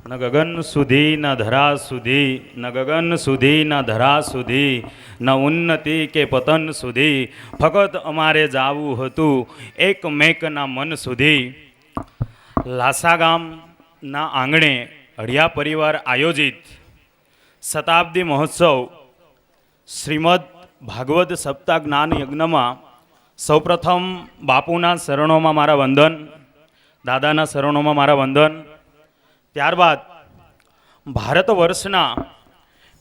ન ગગન સુધી ન ધરા સુધી, ન ગગન સુધી ન ધરા સુધી, ન ઉન્નતિ કે પતન સુધી, ફક્ત અમારે જાવું હતું એકમેકના મન સુધી. લાસા ગામના આંગણે હળિયા પરિવાર આયોજિત શતાબ્દી મહોત્સવ શ્રીમદ ભાગવત સપ્તાહ જ્ઞાન યજ્ઞમાં સૌપ્રથમ બાપુના શરણોમાં મારા વંદન, દાદાના શરણોમાં મારા વંદન. ત્યારબાદ ભારત વર્ષના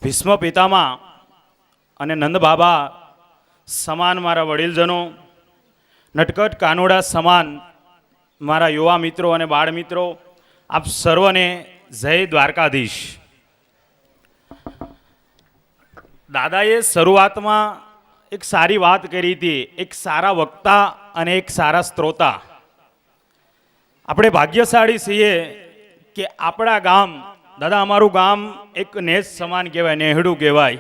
ભીષ્મ પિતામાં અને નંદ બાબા સમાન મારા વડીલજનો, નટકટ કાનોડા સમાન મારા યુવા મિત્રો અને બાળ મિત્રો, આપ સર્વને જય દ્વારકાધીશ. દાદાએ શરૂઆતમાં એક સારી વાત કરી હતી, એક સારા વક્તા અને એક સારા શ્રોતા. આપણે ભાગ્યશાળી છીએ કે આપણા ગામ, દાદા અમારું ગામ એક નેસ સમાન કહેવાય, નેહડું કહેવાય.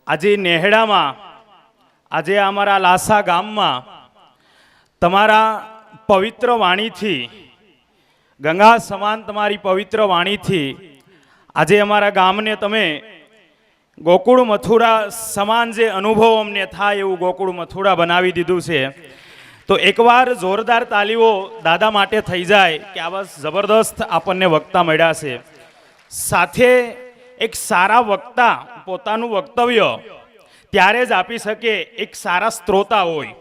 આજે નેહડામાં, આજે અમારા લાસા ગામમાં તમારા પવિત્ર વાણીથી, ગંગા સમાન તમારી પવિત્ર વાણીથી આજે અમારા ગામને તમે ગોકુળ મથુરા સમાન જે અનુભવ અમને થાય એવું ગોકુળ મથુરા બનાવી દીધું છે. તો એકવાર જોરદાર તાલીઓ દાદા માટે થઈ જાય કે આ બસ જબરદસ્ત આપણને વક્તા મળ્યા છે. સાથે એક સારા વક્તા પોતાનું વક્તવ્ય ત્યારે જ આપી શકે એક સારા શ્રોતા હોય.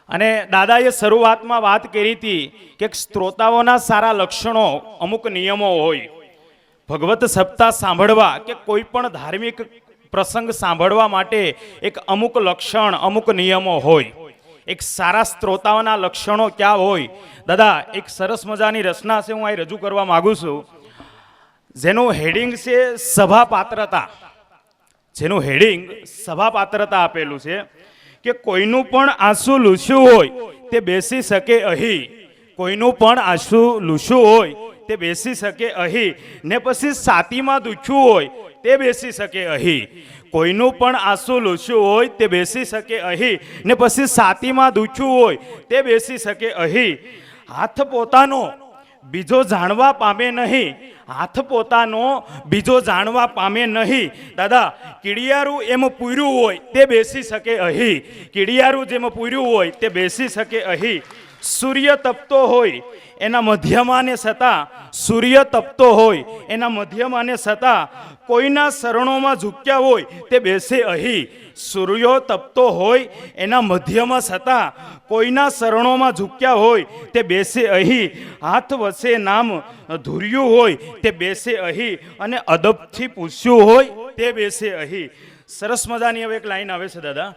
અને દાદાએ શરૂઆતમાં વાત કરી હતી કે શ્રોતાઓના સારા લક્ષણો, અમુક નિયમો હોય. ભગવત સપ્તાહ સાંભળવા કે કોઈ પણ ધાર્મિક પ્રસંગ સાંભળવા માટે એક અમુક લક્ષણ, અમુક નિયમો હોય. એક સારા શ્રોતાઓના લક્ષણો ક્યાં હોય? દાદા એક સરસ મજાની રચના છે, હું અહીં રજૂ કરવા માગું છું, જેનું હેડિંગ છે સભા પાત્રતા. જેનું હેડિંગ સભા પાત્રતા આપેલું છે કે કોઈનું પણ આંસુ લૂછ્યું હોય તે બેસી શકે અહીં. કોઈનું પણ આંસુ લૂછ્યું હોય તે બેસી શકે અહીં, ને પછી છાતીમાં દુખ્યું હોય તે બેસી શકે અહીં. કોઈનું પણ આંસુ લૂછ્યું હોય તે બેસી શકે અહીં, ને પછી છાતીમાં દુખ્યું હોય તે બેસી શકે અહીં. હાથ પોતાનો બીજો જાણવા પામે નહીં, હાથ પોતાનો બીજો જાણવા પામે નહીં. દાદા કીડિયારું એમ પૂર્યું હોય તે બેસી શકે અહીં. કીડિયારું જેમ પૂર્યું હોય તે બેસી શકે અહીં. સૂર્ય તપતો હોય એના મધ્યમાને છતાં, સૂર્ય તપતો હોય એના મધ્યમાને છતાં કોઈના શરણોમાં ઝૂક્યા હોય તે બેસે અહીં. સૂર્યો તપતો હોય એના મધ્યમાં છતાં કોઈના શરણોમાં ઝૂક્યા હોય તે બેસે અહીં. હાથ વચ્ચે નામ ધૂર્યું હોય તે બેસે અહીં, અને અદબથી પૂછ્યું હોય તે બેસે અહીં. સરસ મજાની હવે એક લાઈન આવે છે દાદા,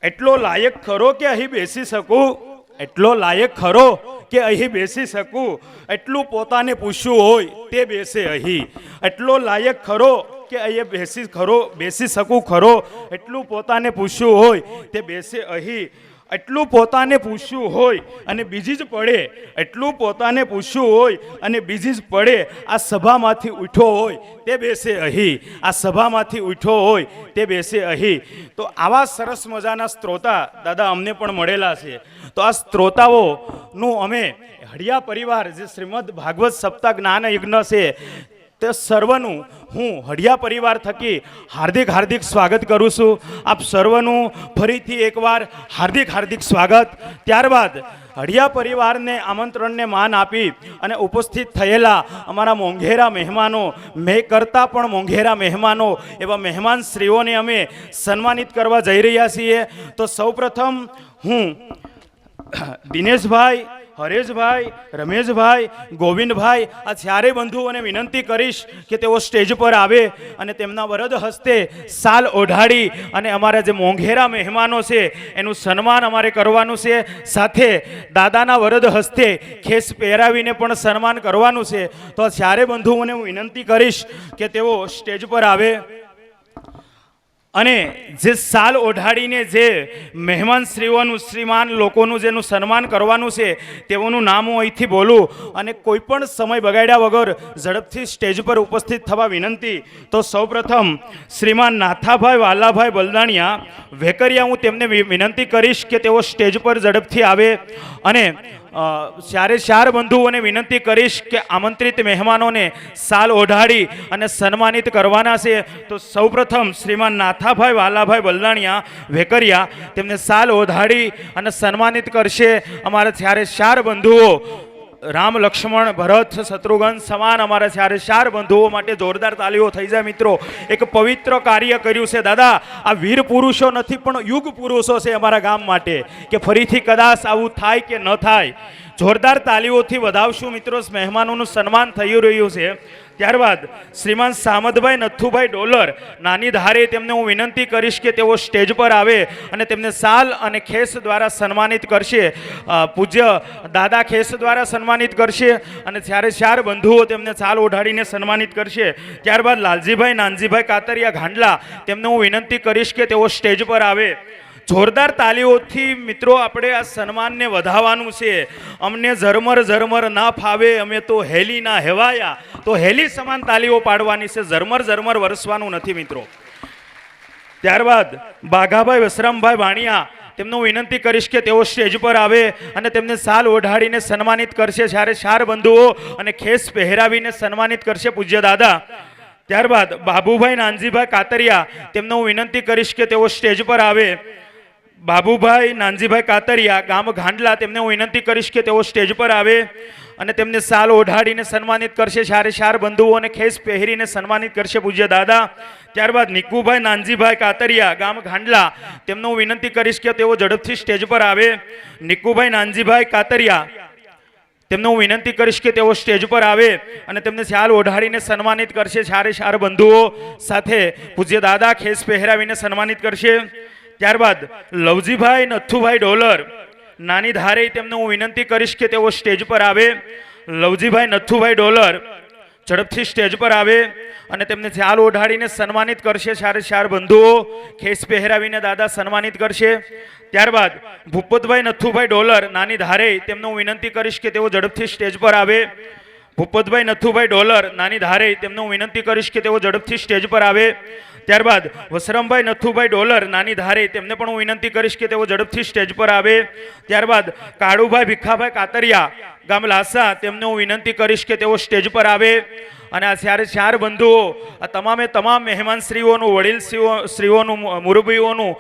એટલો લાયક ખરો કે અહીં બેસી શકું, એટલો લાયક ખરો કે અહીં બેસી શકું, એટલું પોતાને પૂછ્યું હોય તે બેસે અહીં. એટલો લાયક ખરો કે અહીં બેસી શકું ખરો, એટલું પોતાને પૂછ્યું હોય તે બેસે અહીં. એટલું પોતાને પૂછ્યું હોય અને બીજી જ પડે, એટલું પોતાને પૂછ્યું હોય અને બીજી જ પડે, આ સભામાંથી ઉઠ્યો હોય તે બેસે અહીં. આ સભામાંથી ઉઠ્યો હોય તે બેસે અહીં. તો આવા સરસ મજાના શ્રોતા દાદા અમને પણ મળેલા છે. તો આ શ્રોતાઓનું અમે હળિયા પરિવાર, જે શ્રીમદ ભાગવત સપ્તાહ જ્ઞાન યજ્ઞ છે, તે સર્વનું હું હળિયા પરિવાર થકી હાર્દિક હાર્દિક સ્વાગત કરું છું. આપ સર્વનું ફરીથી એકવાર હાર્દિક હાર્દિક સ્વાગત. ત્યારબાદ હળિયા પરિવારને આમંત્રણને માન આપી અને ઉપસ્થિત થયેલા અમારા મોંઘેરા મહેમાનો, મેં કરતાં પણ મોંઘેરા મહેમાનો, એવા મહેમાન શ્રીઓને અમે સન્માનિત કરવા જઈ રહ્યા છીએ. તો સૌપ્રથમ હું દિનેશભાઈ, હરેશભાઈ, રમેશભાઈ, ગોવિંદભાઈ, આ ચારે બંધુઓને વિનંતી કરીશ કે તેઓ સ્ટેજ પર આવે અને તેમના વરદ હસ્તે શાલ ઓઢાડી અને અમારા જે મોંઘેરા મહેમાનો છે એનું સન્માન અમારે કરવાનું છે. સાથે દાદાના વરદ હસ્તે ખેસ પહેરાવીને પણ સન્માન કરવાનું છે. તો આ ચારે બંધુઓને હું વિનંતી કરીશ કે તેઓ સ્ટેજ પર આવે અને જે શાલ ઓઢાડીને જે મહેમાન શ્રીઓનું, શ્રીમાન લોકોનું જેનું સન્માન કરવાનું છે તેઓનું નામ હું અહીંથી બોલું. અને કોઈ પણ સમય બગાડ્યા વગર ઝડપથી સ્ટેજ પર ઉપસ્થિત થવા વિનંતી. તો સૌપ્રથમ શ્રીમાન નાથાભાઈ વાલાભાઈ બલદાણિયા વેકરિયા, હું તેમને વિનંતી કરીશ કે તેઓ સ્ટેજ પર ઝડપથી આવે અને ચારે ચાર બંધુઓને વિનંતી કરીશ કે આમંત્રિત મહેમાનોને સાલ ઓઢાડી અને સન્માનિત કરવાના છે. તો સૌપ્રથમ શ્રીમાન નાથાભાઈ વાલાભાઈ બલદાણિયા વેકરિયા તેમને સાલ ઓઢાડી અને સન્માનિત કરશે. અમારા ચારે ચાર બંધુઓ રામ લક્ષ્મણ ભરત શત્રુઘ્ન સમાન અમારા ચારે ચાર બંધુઓ માટે જોરદાર તાલીઓ થઈ જાય. મિત્રો, એક પવિત્ર કાર્ય કર્યું છે દાદા. આ વીર પુરુષો નથી પણ યુગ પુરુષો છે અમારા ગામ માટે, કે ફરીથી કદાચ આવું થાય કે ન થાય. જોરદાર તાલીઓથી વધાવશું મિત્રો. મહેમાનોનું સન્માન થઈ રહ્યું છે. ત્યારબાદ શ્રીમાન સામતભાઈ નથુભાઈ ડોલર નાની ધારે તેમને હું વિનંતી કરીશ કે તેઓ સ્ટેજ પર આવે અને તેમને સાલ અને ખેસ દ્વારા સન્માનિત કરશે. પૂજ્ય દાદા ખેસ દ્વારા સન્માનિત કરશે અને ચારે ચાર બંધુઓ તેમને સાલ ઓઢાડીને સન્માનિત કરશે. ત્યારબાદ લાલજીભાઈ નાનજીભાઈ કાતરિયા ગાંડલા તેમને હું વિનંતી કરીશ કે તેઓ સ્ટેજ પર આવે. જોરદાર તાલીઓથી મિત્રો આપણે આ સન્માનને વધાવવાનું છે. અમને ઝરમર ઝરમર ના ફાવે, અમે તો હેલી ના હેવાયા, તો હેલી સમાન તાલીઓ પાડવાની છે. ઝરમર ઝરમર વરસવાનું નથી મિત્રો. ત્યારબાદ બાઘાભાઈ વસરામભાઈ વાણિયા તેમને હું વિનંતી કરીશ કે તેઓ સ્ટેજ પર આવે અને તેમને સાલ ઓઢાડીને સન્માનિત કરશે. ચારે ચાર બંધુઓ અને ખેસ પહેરાવીને સન્માનિત કરશે પૂજ્ય દાદા. ત્યારબાદ બાબુભાઈ નાનજીભાઈ કાતરિયા તેમને હું વિનંતી કરીશ કે તેઓ સ્ટેજ પર આવે. બાબુભાઈ નાનજીભાઈ કાતરિયા ગામ ગાંડલા તેમને હું વિનંતી કરીશ કે તેઓ સ્ટેજ પર આવે અને તેમને સાલ ઓઢાડીને સન્માનિત કરશે. ચારે ચાર બંધુઓને ખેસ પહેરીને સન્માનિત કરશે પૂજ્ય દાદા. ત્યારબાદ નિકુભાઈ નાનજીભાઈ કાતરિયા ગામ ગાંડલા તેમને હું વિનંતી કરીશ કે તેઓ ઝડપથી સ્ટેજ પર આવે. નિકુભાઈ નાનજીભાઈ કાતરિયા તેમને હું વિનંતી કરીશ કે તેઓ સ્ટેજ પર આવે અને તેમને સાલ ઓઢાડીને સન્માનિત કરશે. ચારે ચાર બંધુઓ સાથે પૂજ્ય દાદા ખેસ પહેરાવીને સન્માનિત કરશે. ત્યારબાદ લવજીભાઈ નથુભાઈ ડોલર નાની ધારે તેમને હું વિનંતી કરીશ કે તેઓ સ્ટેજ પર આવે. લવજીભાઈ નથુભાઈ ડોલર ઝડપથી સ્ટેજ પર આવે અને તેમને સાલ ઓઢાડીને સન્માનિત કરશે. ચારે ચાર બંધુઓ ખેસ પહેરાવીને દાદા સન્માનિત કરશે. ત્યારબાદ ભૂપતભાઈ નથુભાઈ ડોલર નાની ધારે તેમને હું વિનંતી કરીશ કે તેઓ ઝડપથી સ્ટેજ પર આવે. ભૂપતભાઈ નથુભાઈ ડોલર નાની ધારે તેમને હું વિનંતી કરીશ કે તેઓ ઝડપથી સ્ટેજ પર આવે. ત્યારબાદ વસરામભાઈ નથુભાઈ ડોલર નાની ધારે તેમને પણ હું વિનંતી કરીશ કે તેઓ ઝડપથી સ્ટેજ પર આવે. ત્યારબાદ કાળુભાઈ ભીખાભાઈ કાતરિયા ગામ લાસા તેમને હું વિનંતી કરીશ કે તેઓ સ્ટેજ પર આવે અને આ ચારે ચાર બંધુઓ આ તમામે તમામ મહેમાનશ્રીઓનું વડીલશ્રીઓનું મુરબીઓનું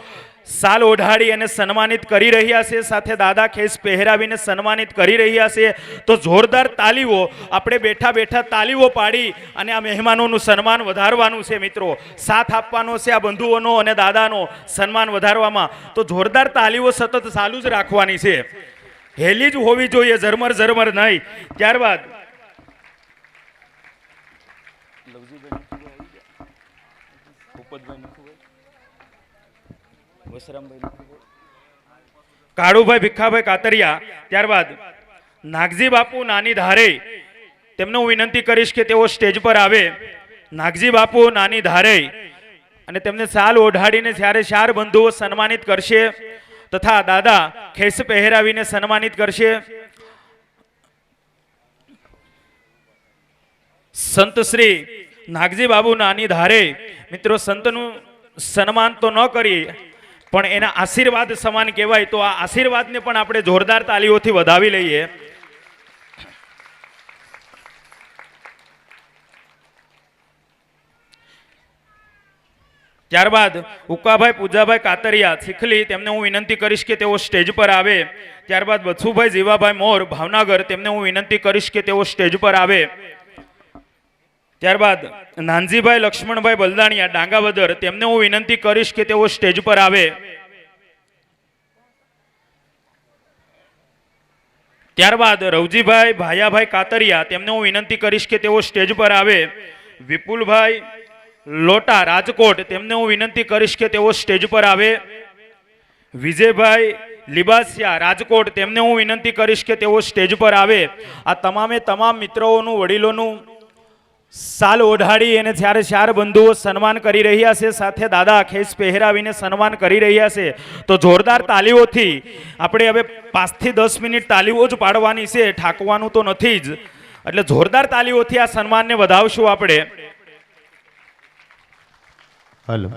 સાલ ઓઢાડી અને સન્માનિત કરી રહ્યા છે. સાથે દાદા ખેસ પહેરાવીને સન્માનિત કરી રહ્યા છે. તો જોરદાર તાલીઓ આપણે બેઠા બેઠા તાલીઓ પાડી અને આ મહેમાનોનું સન્માન વધારવાનું છે મિત્રો. સાથ આપવાનો છે આ બંધુઓનો અને દાદાનો સન્માન વધારવામાં. તો જોરદાર તાલીઓ સતત ચાલુ જ રાખવાની છે. હેલી જ હોવી જોઈએ, ઝરમર ઝરમર નહીં. ત્યારબાદ કાળુભાઈ ભીખાભાઈ કાતરિયા. ત્યારબાદ નાગજી બાપુ નાની ધારે તેમને હું વિનંતી કરીશ કે તેઓ સ્ટેજ પર આવે. નાગજી બાપુ નાની ધારે અને તેમને સાલ ઓઢાડીને ચારે ચાર બંધુઓ સન્માનિત કરશે તથા દાદા ખેસ પહેરાવીને સન્માનિત કરશે. સંત શ્રી નાગજી બાબુ નાની ધારે મિત્રો સંતનું સન્માન તો ન કરી પણ એના આશીર્વાદ સમાન કહેવાય. તો આ આશીર્વાદને પણ આપણે જોરદાર તાલીઓથી વધાવી લઈએ. ત્યારબાદ ઉકાભાઈ પૂજાભાઈ કાતરિયા ચીખલી તેમને હું વિનંતી કરીશ કે તેઓ સ્ટેજ પર આવે. ત્યારબાદ બસુભાઈ જીવાભાઈ મોર ભાવનગર તેમને હું વિનંતી કરીશ કે તેઓ સ્ટેજ પર આવે. ત્યારબાદ નાનજીભાઈ લક્ષ્મણભાઈ બલદાણિયા ડાંગાવદર તેમને હું વિનંતી કરીશ કે તેઓ સ્ટેજ પર આવે. ત્યારબાદ રવજીભાઈ ભાયાભાઈ કાતરિયા તેમને હું વિનંતી કરીશ કે તેઓ સ્ટેજ પર આવે. વિપુલભાઈ લોટા રાજકોટ તેમને હું વિનંતી કરીશ કે તેઓ સ્ટેજ પર આવે. વિજયભાઈ લિબાસિયા રાજકોટ તેમને હું વિનંતી કરીશ કે તેઓ સ્ટેજ પર આવે. આ તમામે તમામ મિત્રોનું વડીલોનું સાલ ઓઢાડી અને જ્યારે ચાર બંધુઓ સન્માન કરી રહ્યા છે. સાથે દાદા ખેસ પહેરાવીને સન્માન કરી રહ્યા છે. તો જોરદાર તાલીઓથી આપણે હવે 5 થી 10 મિનિટ તાલીઓ જ પાડવાની છે, ઠાકવાનું તો નથી જ. એટલે જોરદાર તાલીઓથી આ સન્માનને વધાવશું આપણે. हेलो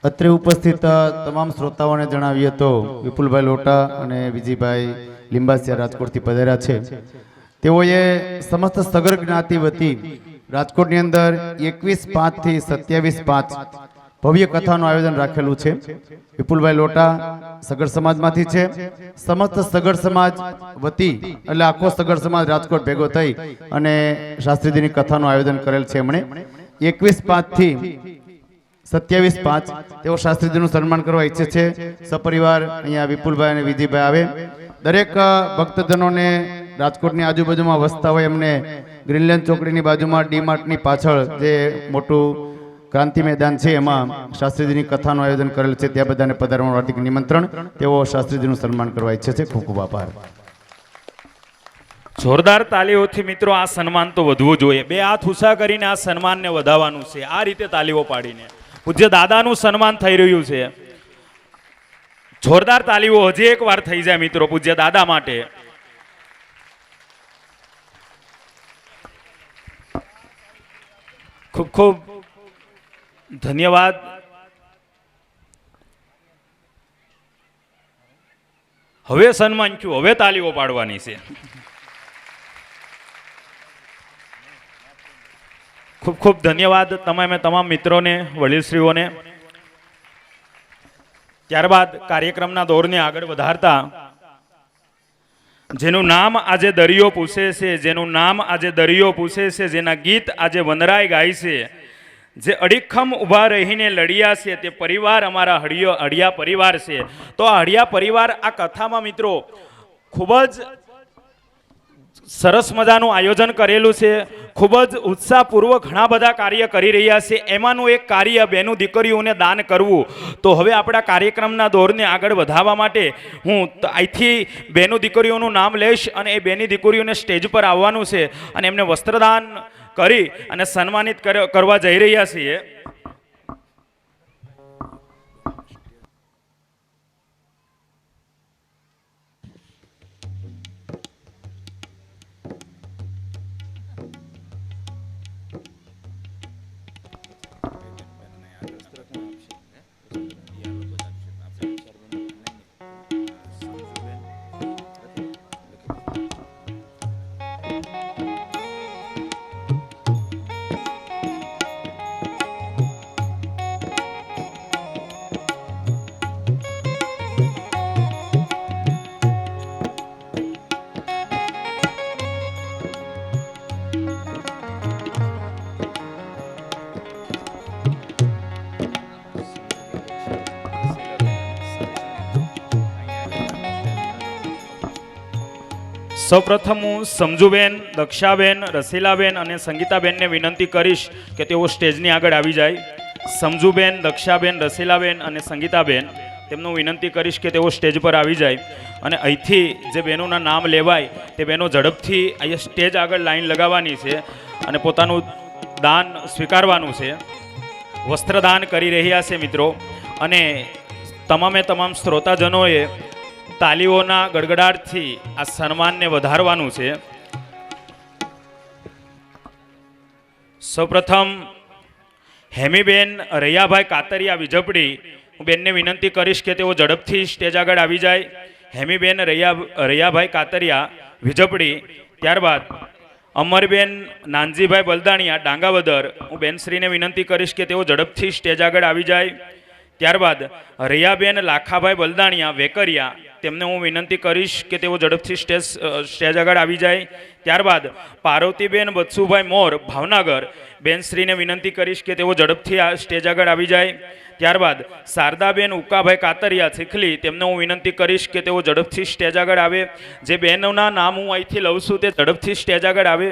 અત્રે ઉપસ્થિત તમામ શ્રોતાઓને જણાવીએ તો વિપુલભાઈ લોટા અને વિજયભાઈ લીંબાસિયા રાજકોટથી પધાર્યા છે. તેઓએ સમસ્ત સગર જ્ઞાતિ વતી રાજકોટની અંદર 21/5 થી 27/5 ભવ્ય કથાનું આયોજન રાખેલું છે. વિપુલભાઈ લોટા સગર સમાજમાંથી છે. સમસ્ત સગર સમાજ વતી એટલે આખો સગર સમાજ રાજકોટ ભેગો થઈ અને શાસ્ત્રીજીની કથાનું આયોજન કરેલ છે. એમણે 21/5 થી 27/5 તેઓ શાસ્ત્રીજીનું સન્માન કરવા ઈચ્છે છે. સપરિવાર અહીંયા વિપુલભાઈ અને વિજયભાઈ આવે. દરેક ભક્તજનોને રાજકોટની આજુબાજુમાં વસતા હોય એમને ગ્રીનલેન્ડ ચોકડીની બાજુમાં ડીમાર્ટની પાછળ જે મોટું ક્રાંતિ મેદાન છે એમાં શાસ્ત્રીજીની કથાનું આયોજન કરેલ છે. ત્યાં બધાને પધારવાનું હાર્દિક નિમંત્રણ. તેઓ શાસ્ત્રીજીનું સન્માન કરવા ઈચ્છે છે. ખૂબ ખૂબ આભાર. જોરદાર તાલીઓથી મિત્રો આ સન્માન તો વધવું જોઈએ. બે હાથ ઊંચા કરીને આ સન્માનને વધાવવાનું છે. આ રીતે તાલીઓ પાડીને પૂજ્ય દાદાનું સન્માન થઈ રહ્યું છે. જોરદાર તાલીઓ હજી એક વાર થઈ જાય મિત્રો પૂજ્ય દાદા માટે. ખૂબ ખૂબ ધન્યવાદ. હવે સન્માન થયું, હવે તાલીઓ પાડવાની છે. ખૂબ ખૂબ ધન્યવાદ તમામ મિત્રોને, વડીલશ્રીઓને. ત્યારબાદ કાર્યક્રમના દોરને આગળ વધારતા જેનું નામ આજે દરિયો પૂછે છે, જેનું નામ આજે દરિયો પૂછે છે, જેના ગીત આજે વનરાય ગાય છે, જે અડીખમ ઊભા રહીને લડ્યા છે, તે પરિવાર અમારા હળિયા પરિવાર છે. તો આ હળિયા પરિવાર આ કથામાં મિત્રો ખૂબ જ સરસ મજાનું આયોજન કરેલું છે. ખૂબ જ ઉત્સાહપૂર્વક ઘણા બધા કાર્ય કરી રહ્યા છે. એમાંનું એક કાર્ય બેનું દીકરીઓને દાન કરવું. તો હવે આપણા કાર્યક્રમના દોરને આગળ વધારવા માટે હું અહીંથી બેનું દીકરીઓનું નામ લઈશ અને એ બેની દીકરીઓને સ્ટેજ પર આવવાનું છે અને એમને વસ્ત્રદાન કરી અને સન્માનિત કરવા જઈ રહ્યા છીએ. સૌપ્રથમ હું સમજુબેન, દક્ષાબેન, રસીલાબેન અને સંગીતાબેનને વિનંતી કરીશ કે તેઓ સ્ટેજની આગળ આવી જાય. સમજુબેન, દક્ષાબેન, રસીલાબેન અને સંગીતાબેન તેમનું વિનંતી કરીશ કે તેઓ સ્ટેજ પર આવી જાય અને અહીંથી જે બહેનોના નામ લેવાય તે બહેનો ઝડપથી અહીંયા સ્ટેજ આગળ લાઈન લગાવવાની છે અને પોતાનું દાન સ્વીકારવાનું છે. વસ્ત્રદાન કરી રહ્યા છે મિત્રો અને તમામ શ્રોતાજનોએ તાલીઓના ગડગડાટથી આ સન્માનને વધારવાનું છે. સૌપ્રથમ હેમીબેન રૈયાભાઈ કાતરિયા વિજપડી, હું બેનને વિનંતી કરીશ કે તેઓ ઝડપથી સ્ટેજ આગળ આવી જાય. હેમીબેન રૈયાભાઈ કાતરિયા વિજપડી. ત્યારબાદ અમરબેન નાનજીભાઈ બલદાણિયા ડાંગાવદર, હું બેનશ્રીને વિનંતી કરીશ કે તેઓ ઝડપથી સ્ટેજ આગળ આવી જાય. ત્યારબાદ રૈયાબેન લાખાભાઈ બલદાણિયા વેકરિયા, તેમને હું વિનંતી કરીશ કે તેઓ ઝડપથી સ્ટેજ આગળ આવી જાય. ત્યારબાદ પાર્વતીબેન બત્સુભાઈ મોર ભાવનગર, બેનશ્રીને વિનંતી કરીશ કે તેઓ ઝડપથી આ સ્ટેજ આગળ આવી જાય. ત્યારબાદ શારદાબેન ઉકાભાઈ કાતરિયા ચીખલી, તેમને હું વિનંતી કરીશ કે તેઓ ઝડપથી સ્ટેજ આગળ આવે. જે બહેનોના નામ હું અહીંથી લઉં છું તે ઝડપથી સ્ટેજ આગળ આવે.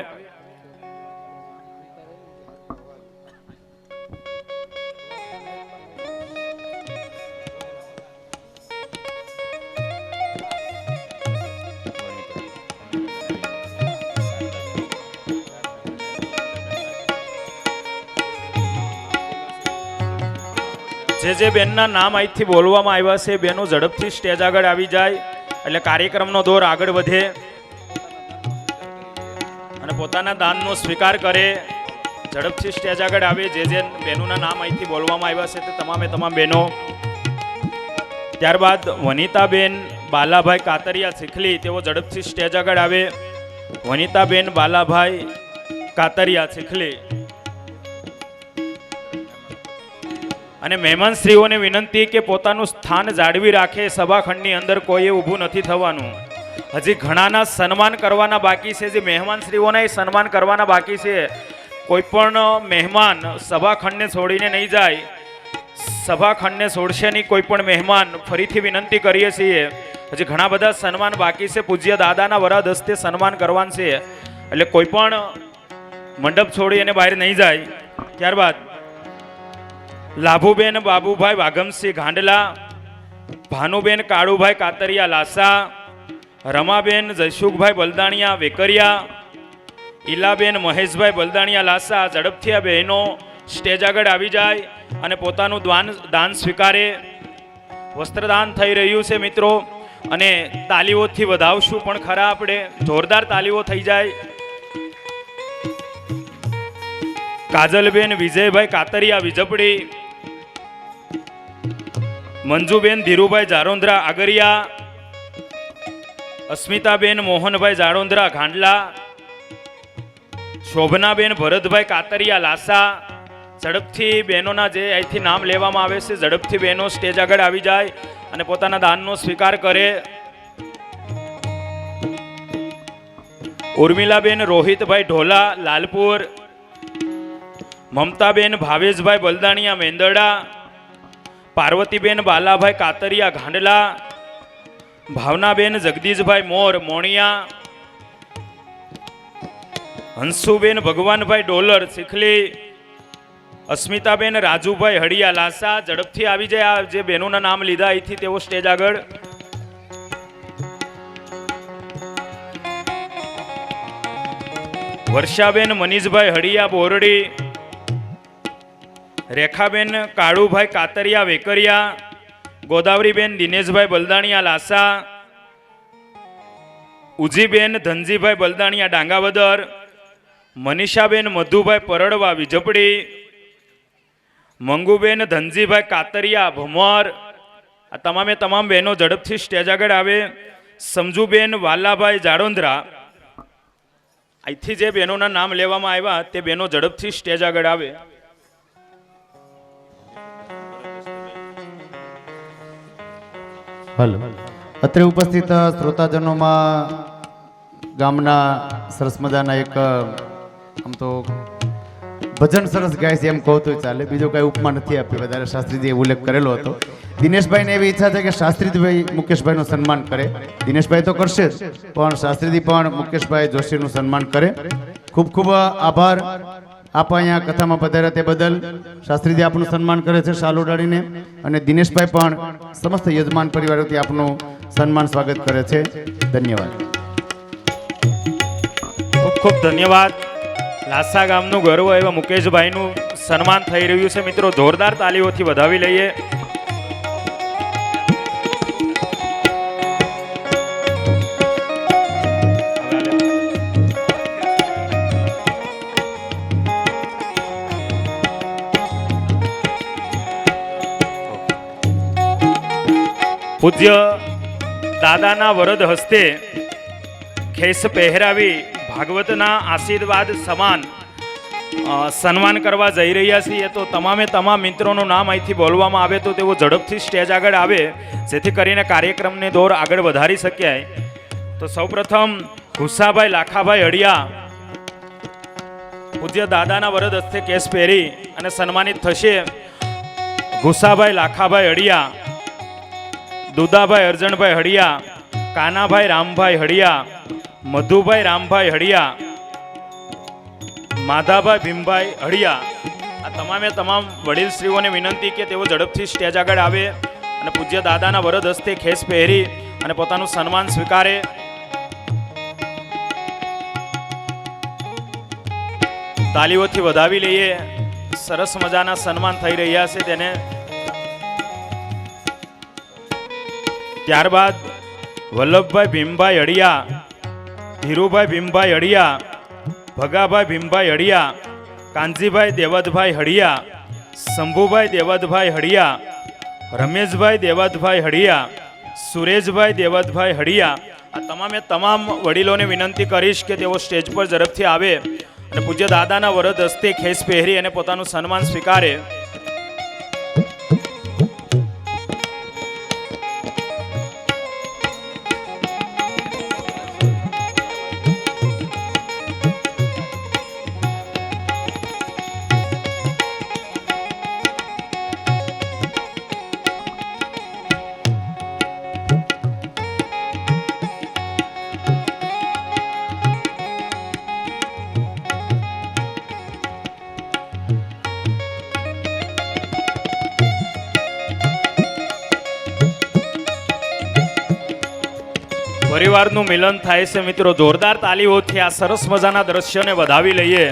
જે બેનના નામ અહીંથી બોલવામાં આવ્યા છે બેનો ઝડપથી સ્ટેજ આગળ આવી જાય એટલે કાર્યક્રમનો દોર આગળ વધે અને પોતાના દાનનો સ્વીકાર કરે. ઝડપથી સ્ટેજ આગળ આવે. જે બહેનોના નામ અહીંથી બોલવામાં આવ્યા છે તે તમામે તમામ બહેનો. ત્યારબાદ વનિતાબેન બાલાભાઈ કાતરિયા ચીખલી, તેઓ ઝડપથી સ્ટેજ આગળ આવે. વનિતાબેન બાલાભાઈ કાતરિયા ચીખલી. અને મહેમાનશ્રીઓને વિનંતી કે પોતાનું સ્થાન જાળવી રાખે. સભાખંડની અંદર કોઈએ ઊભું નથી થવાનું. હજી ઘણાના સન્માન કરવાના બાકી છે. જે મહેમાનશ્રીઓના એ સન્માન કરવાના બાકી છે. કોઈ પણ મહેમાન સભાખંડને છોડીને નહીં જાય. સભાખંડને છોડશે નહીં કોઈ પણ મહેમાન. ફરીથી વિનંતી કરીએ છીએ. હજી ઘણા બધા સન્માન બાકી છે. પૂજ્ય દાદાના વરદ હસ્તે સન્માન કરવાનું છે. એટલે કોઈ પણ મંડપ છોડી અને બહાર નહીં જાય. ત્યારબાદ લાભુબેન બાબુભાઈ વાઘમસિંહ ગાંડલા, ભાનુબેન કાળુભાઈ કાતરિયા લાસા, રમાબેન જયસુખભાઈ બલદાણિયા વેકરિયા, ઈલાબેન મહેશભાઈ બલદાણિયા લાસા. ઝડપથી આ બહેનો સ્ટેજ આગળ આવી જાય અને પોતાનું દાન સ્વીકારે. વસ્ત્રદાન થઈ રહ્યું છે મિત્રો, અને તાલીઓથી વધાવશું પણ ખરા આપણે. જોરદાર તાલીઓ થઈ જાય. કાજલબેન વિજયભાઈ કાતરિયા વિજપડી, મંજુબેન ધીરુભાઈ જારોંદ્રા આગરિયા, અસ્મિતાબેન મોહનભાઈ જાડોંદ્રા ગાંડલા, શોભનાબેન ભરતભાઈ કાતરિયા લાસા. ઝડપથી બહેનોના જે અહીંથી નામ લેવામાં આવે છે, ઝડપથી બહેનો સ્ટેજ આગળ આવી જાય અને પોતાના દાનનો સ્વીકાર કરે. ઉર્મિલાબેન રોહિતભાઈ ઢોલા લાલપુર, મમતાબેન ભાવેશભાઈ બલદાણિયા મેંદરડા, પાર્વતીબેન બાલાભાઈ કાતરિયા ગાંડલા, ભાવનાબેન જગદીશભાઈ મોર મોણિયા, હંસુબેન ભગવાનભાઈ ડોલર ચીખલી, અસ્મિતાબેન રાજુભાઈ હડિયા લાસા. ઝડપથી આવી જાય. આ જે બહેનોના નામ લીધા અહીંથી તેઓ સ્ટેજ આગળ. વર્ષાબેન મનીષભાઈ હડિયા બોરડી, રેખાબેન કાળુભાઈ કાતરિયા વેકરિયા, ગોદાવરીબેન દિનેશભાઈ બલદાણિયા લાસા, ઉજીબેન ધનજીભાઈ બલદાણિયા ડાંગાવદર, મનીષાબેન મધુભાઈ પરડવા વિજપડી, મંગુબેન ધનજીભાઈ કાતરિયા ભમર. આ તમામે તમામ બહેનો ઝડપથી સ્ટેજ આગળ આવે. સમજુબેન વાલાભાઈ જાડોંદ્રા. અહીંથી જે બહેનોના નામ લેવામાં આવ્યા તે બહેનો ઝડપથી સ્ટેજ આગળ આવે. હલો. અત્રે ઉપસ્થિત શ્રોતાજનોમાં ગામના સરસ મજાના એક આમ તો ભજન સરસ ગાય છે એમ કહું તો ચાલે. બીજો કાંઈ ઉપમા નથી આપી. વધારે શાસ્ત્રીજીએ ઉલ્લેખ કરેલો હતો. દિનેશભાઈને એવી ઈચ્છા છે કે શાસ્ત્રીજીભાઈ મુકેશભાઈનું સન્માન કરે. દિનેશભાઈ તો કરશે જ, પણ શાસ્ત્રીજી પણ મુકેશભાઈ જોશીનું સન્માન કરે. ખૂબ ખૂબ આભાર. આપ અહીંયા કથામાં પધાર્યા તે બદલ. શાસ્ત્રીજી આપનું સન્માન કરે છે શાલ ઉડાડીને, અને દિનેશભાઈ પણ સમસ્ત યજમાન પરિવારોથી આપનું સન્માન સ્વાગત કરે છે. ધન્યવાદ. ખૂબ ખૂબ ધન્યવાદ. લાસા ગામનું ગર્વ એવા મુકેશભાઈનું સન્માન થઈ રહ્યું છે મિત્રો. જોરદાર તાલીઓથી વધાવી લઈએ. પૂજ્ય દાદાના વરદ હસ્તે ખેસ પહેરાવી ભાગવતના આશીર્વાદ સમાન સન્માન કરવા જઈ રહ્યા છીએ. તો તમામે તમામ મિત્રોનું નામ અહીંથી બોલવામાં આવે તો તેઓ ઝડપથી સ્ટેજ આગળ આવે, જેથી કરીને કાર્યક્રમને દોર આગળ વધારી શક્યાય. તો સૌપ્રથમ ઘુસાભાઈ લાખાભાઈ હડિયા પૂજ્ય દાદાના વરદ હસ્તે કેસ પહેરી અને સન્માનિત થશે. ઘુસાભાઈ લાખાભાઈ હડિયા, દુદાભાઈ અર્જણભાઈ હડિયા, કાનાભાઈ રામભાઈ હડિયા, મધુભાઈ રામભાઈ હડિયા, માધાભાઈ ભીમભાઈ હડિયા. આ તમામે તમામ વડીલશ્રીઓને વિનંતી કે તેઓ ઝડપથી સ્ટેજ આગળ આવે અને પૂજ્ય દાદાના વરદ હસ્તે ખેસ પહેરી અને પોતાનું સન્માન સ્વીકારે. તાલીઓથી વધાવી લઈએ. સરસ મજાના સન્માન થઈ રહ્યા છે તેને. ત્યારબાદ વલ્લભભાઈ ભીમભાઈ હડિયા, ધીરુભાઈ ભીમભાઈ હડિયા, ભગાભાઈ ભીમભાઈ હડિયા, કાનજીભાઈ દેવતભાઈ હળિયા, શંભુભાઈ દેવતભાઈ હળિયા, રમેશભાઈ દેવતભાઈ હળિયા, સુરેશભાઈ દેવતભાઈ હળિયા. આ તમામ વડીલોને વિનંતી કરીશ કે તેઓ સ્ટેજ પર ઝડપથી આવે અને પૂજ્ય દાદાના વરદ હસ્તે ખેસ પહેરી અને પોતાનું સન્માન સ્વીકારે. પરિવારનું મિલન થાય છે મિત્રો. જોરદાર તાલીઓથી આ સરસ મજાના દ્રશ્યને વધાવી લઈએ.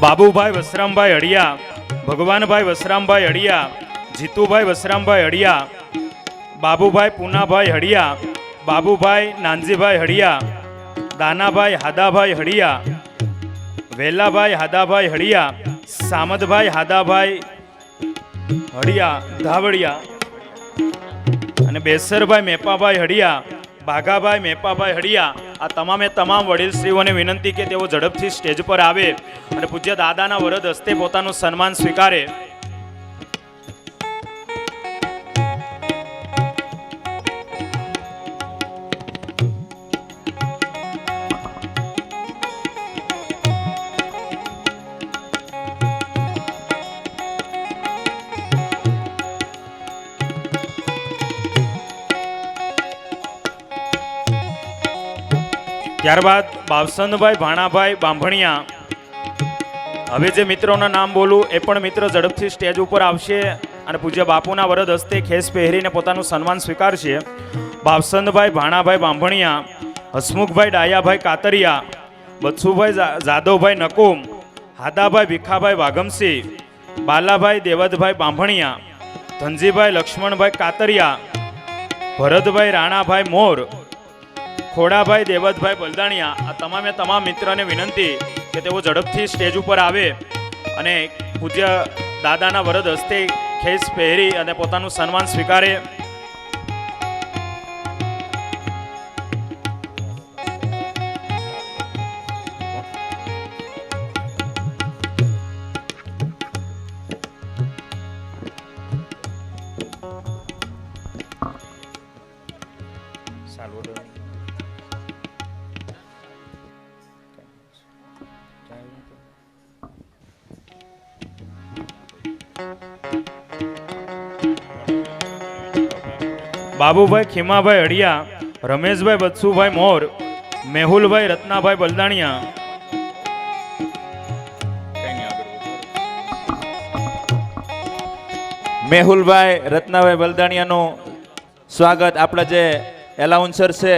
બાબુભાઈ વસરામભાઈ હળિયા, ભગવાનભાઈ વસરામભાઈ હળિયા, જીતુભાઈ વસરામભાઈ હળિયા, બાબુભાઈ પૂનાભાઈ હળિયા, બાબુભાઈ નાનજીભાઈ હળિયા, દાનાભાઈ હાદાભાઈ હળિયા, વેલાભાઈ હાદાભાઈ હળિયા, સામતભાઈ હાદાભાઈ હળિયા ધાવડિયા અને બેસરભાઈ મેપાભાઈ હળિયા, બાઘાભાઈ મેપાભાઈ હળિયા. આ તમામ વડીલશ્રીઓને વિનંતી કે તેઓ ઝડપથી સ્ટેજ પર આવે અને પૂજ્ય દાદાના વરદ હસ્તે પોતાનું સન્માન સ્વીકારે. ત્યારબાદ બાવસંતભાઈ ભાણાભાઈ બાંભણિયા. હવે જે મિત્રોના નામ બોલું એ પણ મિત્ર ઝડપથી સ્ટેજ ઉપર આવશે અને પૂજ્ય બાપુના વરદ હસ્તે ખેસ પહેરીને પોતાનું સન્માન સ્વીકારશે. બાવસંતભાઈ ભાણાભાઈ બાંભણિયા, હસમુખભાઈ ડાયાભાઈ કાતરિયા, બત્સુભાઈ જાદવભાઈ નકુમ, હાદાભાઈ ભીખાભાઈ વાઘમસિંહ, બાલાભાઈ દેવતભાઈ બાંભણિયા, ધનજીભાઈ લક્ષ્મણભાઈ કાતરિયા, ભરતભાઈ રાણાભાઈ મોર, ખોડાભાઈ દેવતભાઈ બલદાણિયા. આ તમામ મિત્રોને વિનંતી કે તેઓ ઝડપથી સ્ટેજ ઉપર આવે અને પૂજ્ય દાદાના વરદ હસ્તે ખેસ પહેરી અને પોતાનું સન્માન સ્વીકારે. બાબુભાઈ ખીમાભાઈ હળિયા, રમેશભાઈ બત્સુભાઈ મોર, મેહુલભાઈ રત્નાભાઈ બલદાણિયા. મેહુલભાઈ રત્નાભાઈ બલદાણિયાનું સ્વાગત. આપણા જે એલાઉન્સર છે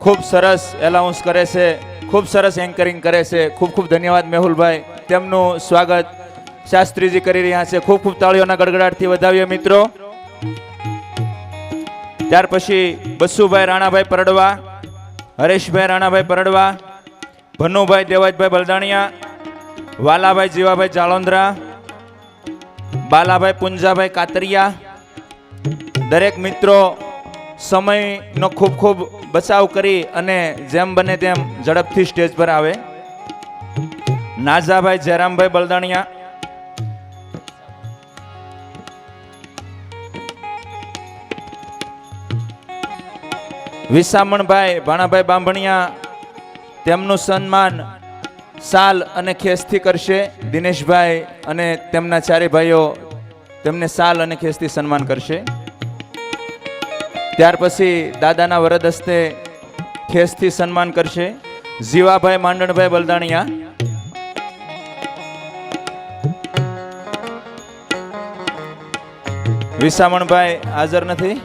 ખૂબ સરસ એલાઉન્સ કરે છે, ખૂબ સરસ એન્કરિંગ કરે છે. ખૂબ ધન્યવાદ મેહુલભાઈ. તેમનું સ્વાગત શાસ્ત્રીજી કરી રહ્યા છે. ખૂબ તાળીઓના ગડગડાટથી વધાવીએ મિત્રો. ત્યાર પછી બસુભાઈ રાણાભાઈ પરડવા, હરેશભાઈ રાણાભાઈ પરડવા, ભનુભાઈ દેવાજભાઈ બલદાણિયા, વાલાભાઈ જીવાભાઈ જાલોંદ્રા, બાલાભાઈ પુંજાભાઈ કાતરિયા. દરેક મિત્રો સમયનો ખૂબ બચાવ કરી અને જેમ બને તેમ ઝડપથી સ્ટેજ પર આવે. નાઝાભાઈ જયરામભાઈ બલદાણિયા, વિસામણભાઈ ભાણાભાઈ બાંભણિયા. તેમનું સન્માન સાલ અને ખેસથી કરશે. દિનેશભાઈ અને તેમના ચારે ભાઈઓ તેમને સાલ અને ખેસથી સન્માન કરશે. ત્યાર પછી દાદાના વરદ હસ્તે ખેસથી સન્માન કરશે જીવાભાઈ માંડણભાઈ બલદાણિયા. વિસામણભાઈ હાજર નથી.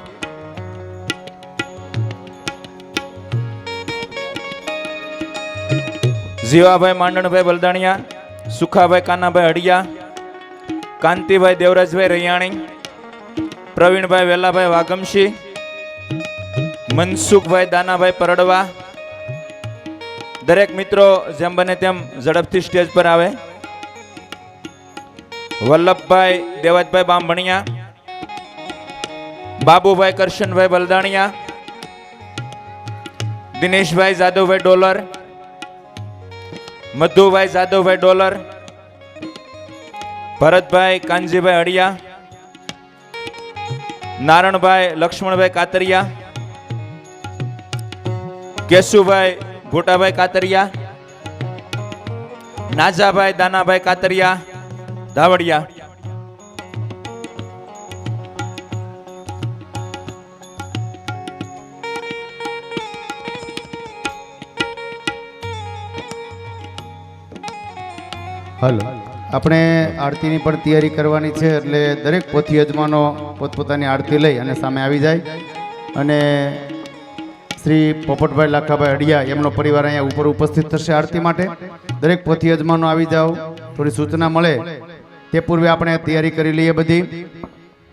જીવાભાઈ માંડણભાઈ બલદાણિયા, સુખાભાઈ કાનાભાઈ હડિયા, કાંતિભાઈ દેવરાજભાઈ રૈયાણી, પ્રવીણભાઈ વેલાભાઈ વાગમશી, મનસુખભાઈ દાનાભાઈ પરડવા, દરેક મિત્રો જેમ બને તેમ ઝડપથી સ્ટેજ પર આવે. Vallabhbhai દેવતભાઈ Bambhania, Babubhai Karshanbhai Baldania, Dineshbhai Jadavbhai dollar, Madhubhai Jadavbhai dollar, Bharatbhai Kanjibhai અડિયા, Naranbhai Laxmanbhai Katariya, Keshubhai ભોટાભાઈ Katariya, Najabhai Danabhai Katariya ધાવડિયા. હાલો, આપણે આરતીની પણ તૈયારી કરવાની છે, એટલે દરેક પોથી યજમાનો પોતપોતાની આરતી લઈ અને સામે આવી જાય. અને શ્રી પોપટભાઈ લાખાભાઈ અડિયા એમનો પરિવાર અહીંયા ઉપર ઉપસ્થિત થશે આરતી માટે. દરેક પોથી યજમાનો આવી જાઓ, થોડી સૂચના મળે તે પૂર્વે આપણે તૈયારી કરી લઈએ. બધી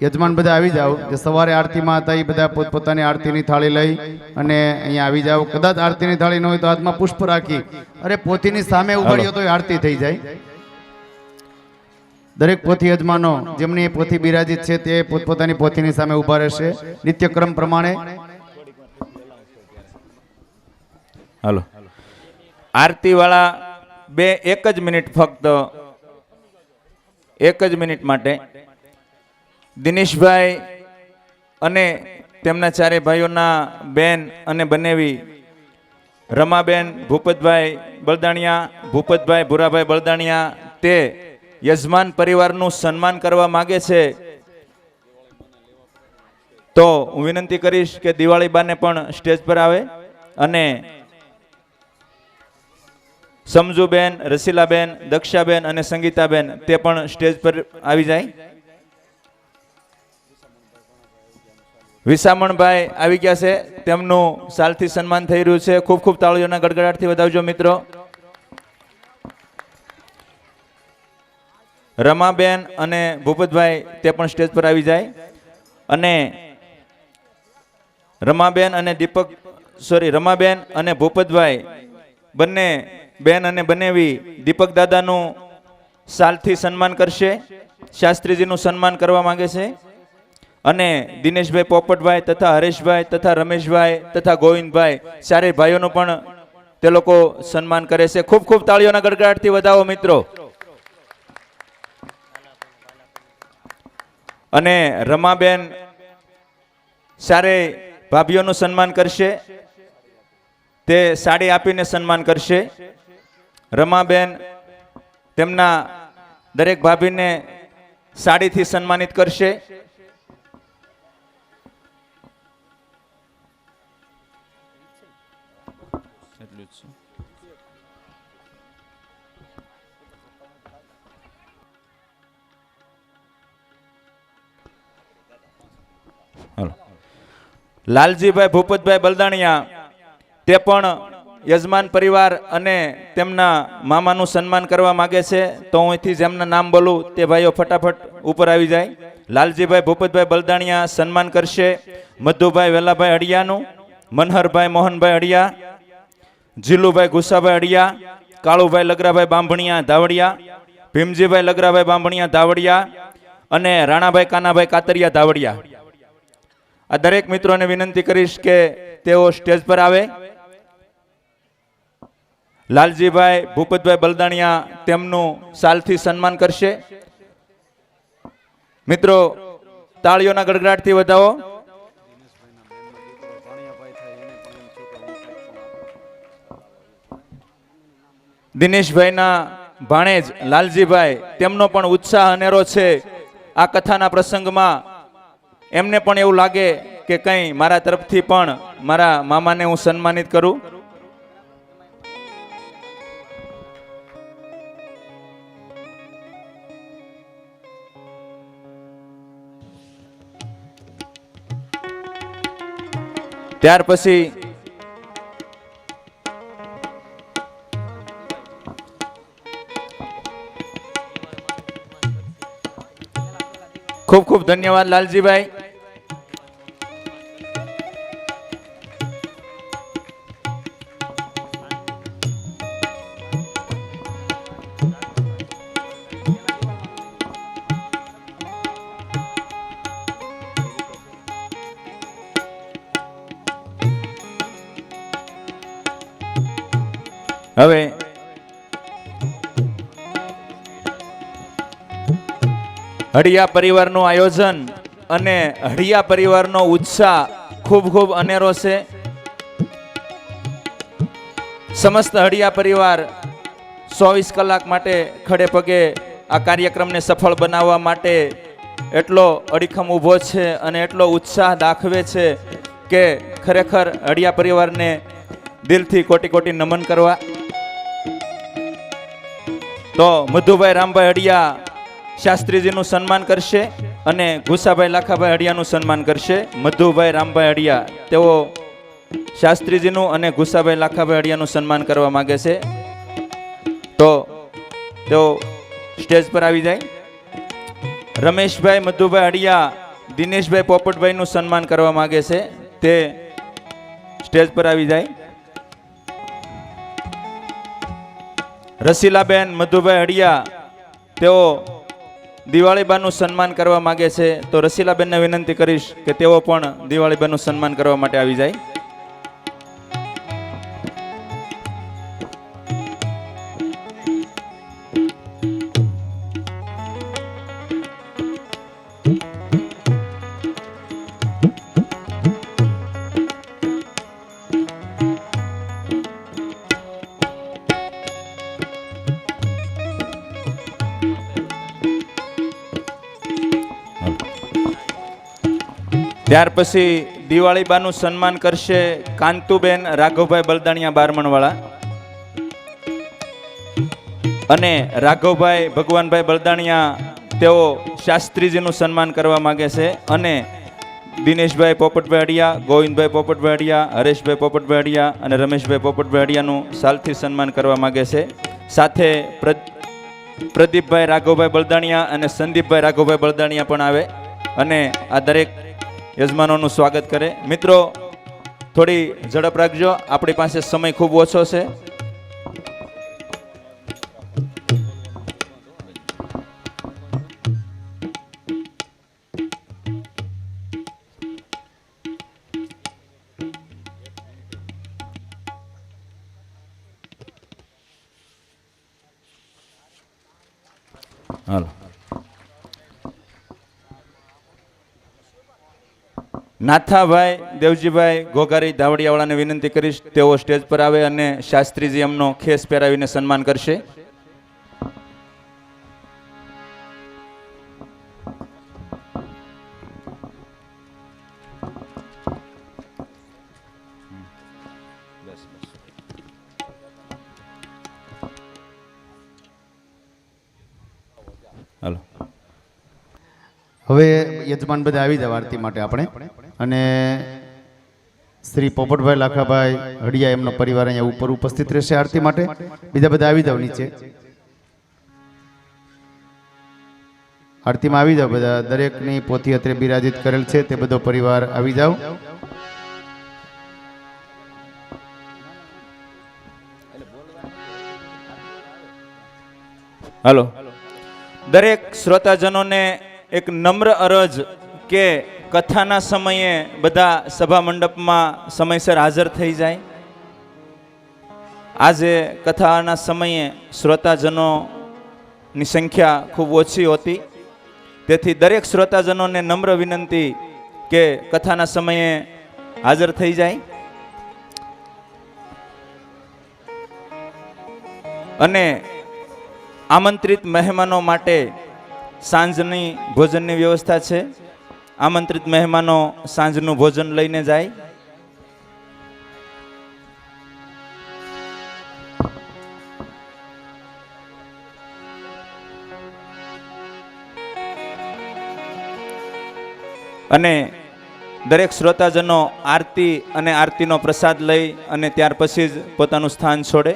યજમાન બધા આવી જાઓ, જે સવારે આરતીમાં હતા એ બધા પોતપોતાની આરતીની થાળી લઈ અને અહીંયા આવી જાઓ. કદાચ આરતીની થાળી ન હોય તો હાથમાં પુષ્પ રાખી અરે પોથીની સામે ઉગાડ્યો તો આરતી થઈ જાય. દરેક પોથી યજમાનો જેમની પોથી બિરાજિત છે તે પોતપોતાની પોથીની સામે ઉભા રહેશે નિત્યક્રમ પ્રમાણે. હાલો, આરતી વાળા એક જ મિનિટ, ફક્ત એક જ મિનિટ માટે દિનેશભાઈ અને તેમના ચારે ભાઈઓના બેન અને બનેવી રમાબેન ભૂપતભાઈ બલદાણિયા, ભૂપતભાઈ ભૂરાભાઈ બલદાણિયા તે યજમાન પરિવારનું સન્માન કરવા માંગે છે. તો હું વિનંતી કરીશ કે દિવાળી બાને પણ સ્ટેજ પર આવે અને સમજુબેન, રસીલાબેન, દક્ષાબેન અને સંગીતાબેન તે પણ સ્ટેજ પર આવી જાય. વિસામણભાઈ આવી ગયા છે, તેમનું સાલથી સન્માન થઈ રહ્યું છે. ખૂબ ખૂબ તાળીઓના ગડગડાટથી વધાવજો મિત્રો. રમાબેન અને ભૂપતભાઈ તે પણ સ્ટેજ પર આવી જાય. અને રમાબેન અને ભૂપતભાઈ બંને બેન અને બનેવી દીપક દાદાનું સાલથી સન્માન કરશે. શાસ્ત્રીજીનું સન્માન કરવા માંગે છે. અને દિનેશભાઈ પોપટભાઈ તથા હરેશભાઈ તથા રમેશભાઈ તથા ગોવિંદભાઈ ચારેય ભાઈઓનું પણ તે લોકો સન્માન કરે છે. ખૂબ ખૂબ તાળીઓના ગડગડાટથી વધાવો મિત્રો. અને રમાબેન ચારેય ભાભીઓનું સન્માન કરશે. તે સાડી આપીને સન્માન કરશે. રમાબેન તેમના દરેક ભાભીને સાડીથી સન્માનિત કરશે. લાલજીભાઈ ભૂપતભાઈ બલદાણિયા તે પણ યજમાન પરિવાર અને તેમના મામાનું સન્માન કરવા માંગે છે. તો હું અહીંથી જેમના નામ બોલું તે ભાઈઓ ફટાફટ ઉપર આવી જાય. લાલજીભાઈ ભૂપતભાઈ બલદાણિયા સન્માન કરશે મધુભાઈ વેલાભાઈ અડિયાનું, મનહરભાઈ મોહનભાઈ અડિયા, જીલુભાઈ ગુસાભાઈ અડિયા, કાળુભાઈ લગરાભાઈ બાંભણિયા ધાવડિયા, ભીમજીભાઈ લગરાભાઈ બાંભણિયા ધાવડિયા અને રાણાભાઈ કાનાભાઈ કાતરિયા ધાવડિયા. આ દરેક મિત્રોને વિનંતી કરીશ કે તેઓ સ્ટેજ પર આવે. લાલજીભાઈ ભૂપતભાઈ બલદાણિયા તેમનું સાલથી સન્માન કરશે. મિત્રો તાળીઓના ગડગડાટથી વધાવો. દિનેશભાઈના ભાણેજ લાલજીભાઈ તેમનો પણ ઉત્સાહ અનેરો છે. આ કથાના પ્રસંગમાં એમને પણ એવું લાગે કે કંઈ મારા તરફથી પણ મારા મામાને હું સન્માનિત કરું. ત્યાર પછી ખૂબ ખૂબ ધન્યવાદ લાલજીભાઈ. હવે હળિયા પરિવારનું આયોજન અને હળિયા પરિવારનો ઉત્સાહ ખૂબ ખૂબ અનેરો છે. સમસ્ત હળિયા પરિવાર 24 કલાક માટે ખડે પગે આ કાર્યક્રમને સફળ બનાવવા માટે એટલો અડીખમ ઊભો છે અને એટલો ઉત્સાહ દાખવે છે કે ખરેખર હળિયા પરિવારને દિલથી કોટી કોટી નમન કરવા. તો મધુભાઈ રામભાઈ હળિયા શાસ્ત્રીજીનું સન્માન કરશે અને ગુસાભાઈ લાખાભાઈ હળિયાનું સન્માન કરશે. મધુભાઈ રામભાઈ હળિયા તેઓ શાસ્ત્રીજીનું અને ગુસાભાઈ લાખાભાઈ હળિયાનું સન્માન કરવા માંગે છે. તો તેઓ સ્ટેજ પર આવી જાય. રમેશભાઈ મધુભાઈ હળિયા દિનેશભાઈ પોપટભાઈનું સન્માન કરવા માંગે છે. તે સ્ટેજ પર આવી જાય. રસીલાબેન મધુભાઈ હળિયા તેઓ દિવાળીબાનું સન્માન કરવા માંગે છે. તો રસીલાબેનને વિનંતી કરીશ કે તેઓ પણ દિવાળીબાનું સન્માન કરવા માટે આવી જાય. ત્યાર પછી દિવાળીબાનું સન્માન કરશે કાંતુબેન રાઘવભાઈ બલદાણિયા બારમણવાળા અને રાઘવભાઈ ભગવાનભાઈ બલદાણિયા તેઓ શાસ્ત્રીજીનું સન્માન કરવા માંગે છે. અને દિનેશભાઈ પોપટભાઈ હળિયા, ગોવિંદભાઈ પોપટભાઈ હળિયા, હરેશભાઈ પોપટભાઈ હળિયા અને રમેશભાઈ પોપટભાઈ હળિયાનું સાલથી સન્માન કરવા માંગે છે. સાથે પ્રદીપભાઈ રાઘવભાઈ બલદાણિયા અને સંદીપભાઈ રાઘવભાઈ બલદાણિયા પણ આવે અને આ દરેક યજમાનોનું સ્વાગત કરે. મિત્રો થોડી ઝડપ રાખજો, આપણી પાસે સમય ખૂબ ઓછો છે. હાલો. નાથાભાઈ દેવજીભાઈ ઘોઘારી ધાવડિયાવાળાને વિનંતી કરીશ તેઓ સ્ટેજ પર આવે અને શાસ્ત્રીજી એમનો ખેસ પહેરાવીને સન્માન કરશે. હાલો. હવે યજમાન બધા આવી જાવ આરતી માટે આપણે. અને શ્રી પોપટભાઈ લાખાભાઈ હળિયા એમનો પરિવાર અહીંયા ઉપર ઉપસ્થિત રહેશે આરતી માટે. બીજા બધા આવી જાવ નીચે. આરતીમાં આવી જાવ બધા. દરેકની પોથી અત્રે બિરાજિત કરેલ છે તે બધો પરિવાર આવી જાવ. હાલો. દરેક શ્રોતાજનોને એક નમ્ર અરજ કે કથાના સમયે બધા સભા મંડપમાં સમયસર હાજર થઈ જાય. આજે કથાના સમયે શ્રોતાજનોની સંખ્યા ખૂબ ઓછી હતી, તેથી દરેક શ્રોતાજનોને નમ્ર વિનંતી કે કથાના સમયે હાજર થઈ જાય. અને આમંત્રિત મહેમાનો માટે સાંજની ભોજનની વ્યવસ્થા છે. આમંત્રિત મહેમાનો સાંજનું ભોજન લઈને જાય. અને દરેક શ્રોતાજનો આરતી અને આરતીનો પ્રસાદ લઈ અને ત્યાર પછી જ પોતાનું સ્થાન છોડે.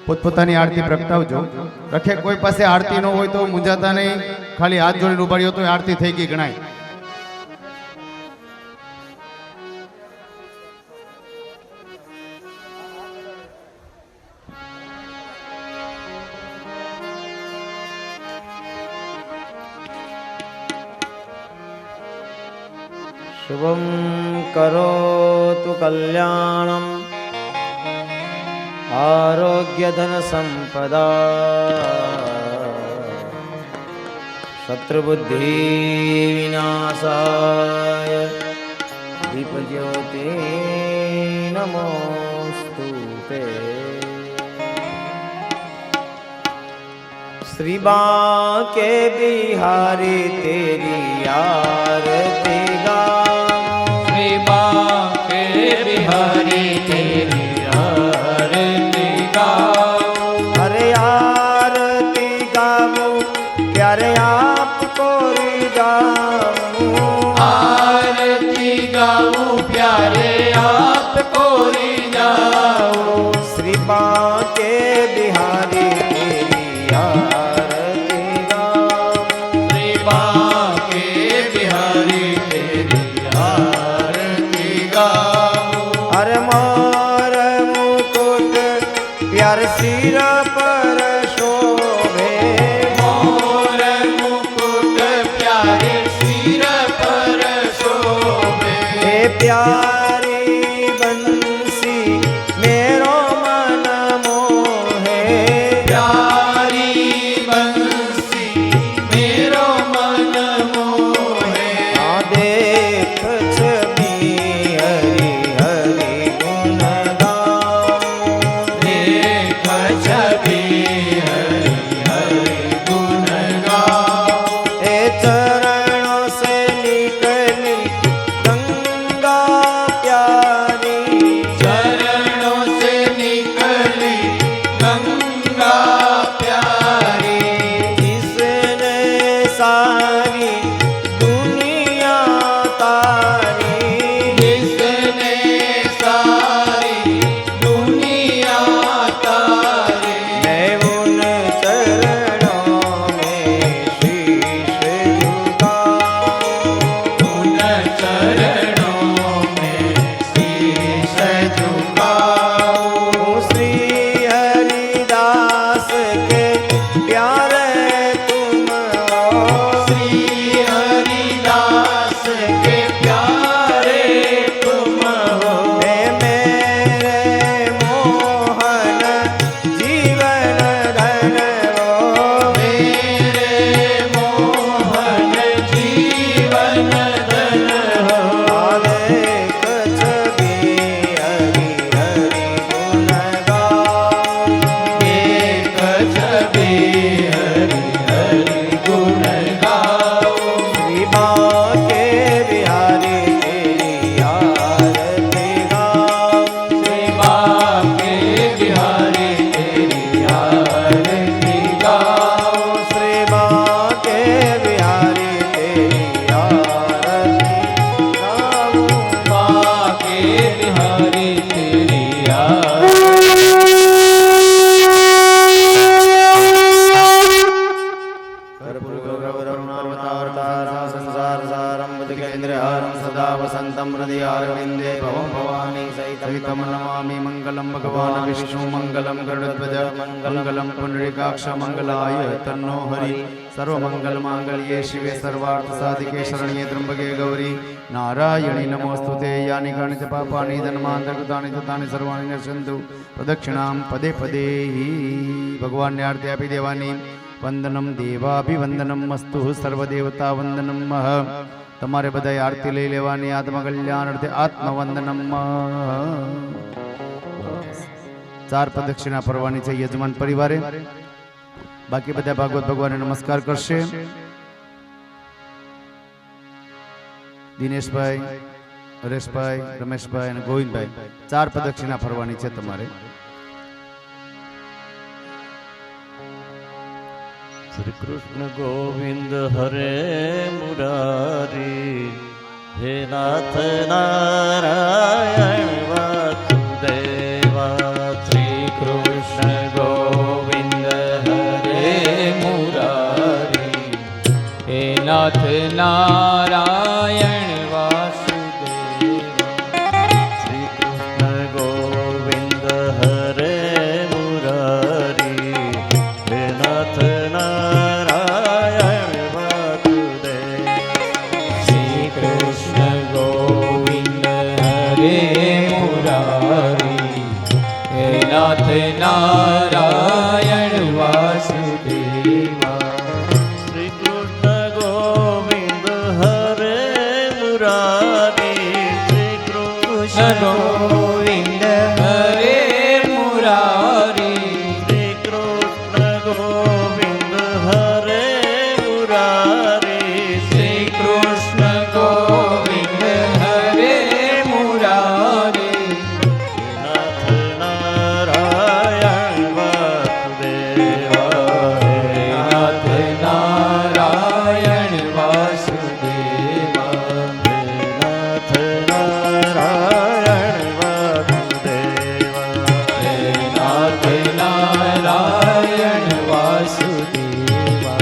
પોતપોતાની આરતી પ્રગટાવજો. રખે કોઈ પાસે આરતી ન હોય તો મૂંઝાતા નહીં, ખાલી હાથ જોડીને ઉભા રહ્યો તો આરતી થઈ ગઈ ગણાય. शुभं करोतु कल्याणम् आरोग्यधनसम्पदा शत्रुबुद्धिविनाशाय दीपज्योति नमोस्तु ते। श्री बांके बिहारी तेरी आरती गाऊं, श्री बांके बिहारी तेरी आरती गाऊं। अरे आरती गाऊं प्यारे आपको रिझाऊं, आरती गाऊं प्यारे आपको रिझाऊं। श्री बांके बिहारी तेरी आरती गाऊं, श्री बांके बिहारी तेरी आरती गाऊं। अरे मोर मुकुट प्यार सिर पर शोभे, मोर मुकुट प्यारे सिर पर शोभे। हे प्यारी बंसी मेरो मन मोहे, प्यारी बंसी मेरो मन मोहे। आ देख छवि हरि हरि गुण गाऊं, देख छवि हरि हरि गुण गाऊं। ए चरणों से निकली गंगा प्यारी, चरणों से निकली गंगा प्यारी। जिसने सारी दुनिया तारी, जिसने सारी दुनिया तारी। मैं उन चरणों में शीश झुकाऊं, उन चरणों में शीश झुकाऊं। श्री हरिदास के प्यारे तुम हो, श्री हरिदास के प्यारे तुम हो। हे मेरे मोहन जीवन धन हो, मेरे मोहन जीवन धन हो। आलेख छवि हरि हरि गुण गाऊं, एक छवि हरि हरि गुण गाऊं। श्री बांके बिहारी तेरी आरती गाऊं, श्री बांके बिहारी तेरी आरती गाऊं। श्री बांके बिहारी तेरी आरती गाऊं। बांके बिहारी तेरी आरती। कर्पूरगौरवरुणावतारं संसारसारं बुद्धिकेन्द्रहारं सदा वसन्तं हृदयारविन्दे भवं भवानी सहितं नमामि। मङ्गलं भगवान् विष्णु मङ्गलं गरुडध्वज मङ्गलं पुण्डरीकाक्ष मङ्गलाय तन्नो हरि। सर्वमङ्गलमाङ्गल्ये शिवे सर्वार्थसाधिके शरण्ये त्र्यम्बके गौरी नारायणी नमोस्तुते। यानि कानि च पापानि जन्मान्तर्गतानि च तानि सर्वाणि नश्यन्तु प्रदक्षिणां पदे पदे। भगवान ने आरती आपी देवानी। वंदनम देवाभिवंदनम मस्तु सर्वदेवता वंदनम मह। તમારે બધાએ આરતી લઈ લેવાની આત્મકલ્યાણ અર્થે આત્મવંદનમ ચાર પ્રદક્ષિણા ફરવાની છે યજમાન પરિવારે. બાકી બધા ભાગવત ભગવાનને નમસ્કાર કરશે. દિનેશભાઈ, હરેશભાઈ, રમેશભાઈ અને ગોવિંદભાઈ ચાર પ્રદક્ષિણા ફરવાની છે તમારે. श्री कृष्ण गोविंद हरे मुरारी, हे नाथ नारायण वासुदेवा। श्री कृष्ण गोविंद हरे मुरारी, हे नाथ नारायण वासुदेवा। श्री कृष्ण गोविंद हरे मुरारी, हे नाथ नारायण वासुदेवा। श्री कृष्ण गो નારાયણ વાસુદેવા શ્રી કૃષ્ણ ગોવિંદ હરે મુરારી શ્રી કૃષ્ણ કૃષ્ણ ગોવિંદ હરે મુરારી શ્રી કૃષ્ણ ગોવિંદ હરે મુરારી શ્રી કૃષ્ણ ગોવિંદ હરે મુરારી નાથ નારાયણ વાસુદેવા નાથ નારાયણ વાસુદેવા નાથ નારાયણ વાસુદેવા નાથ નારાયણ વાસુદેવા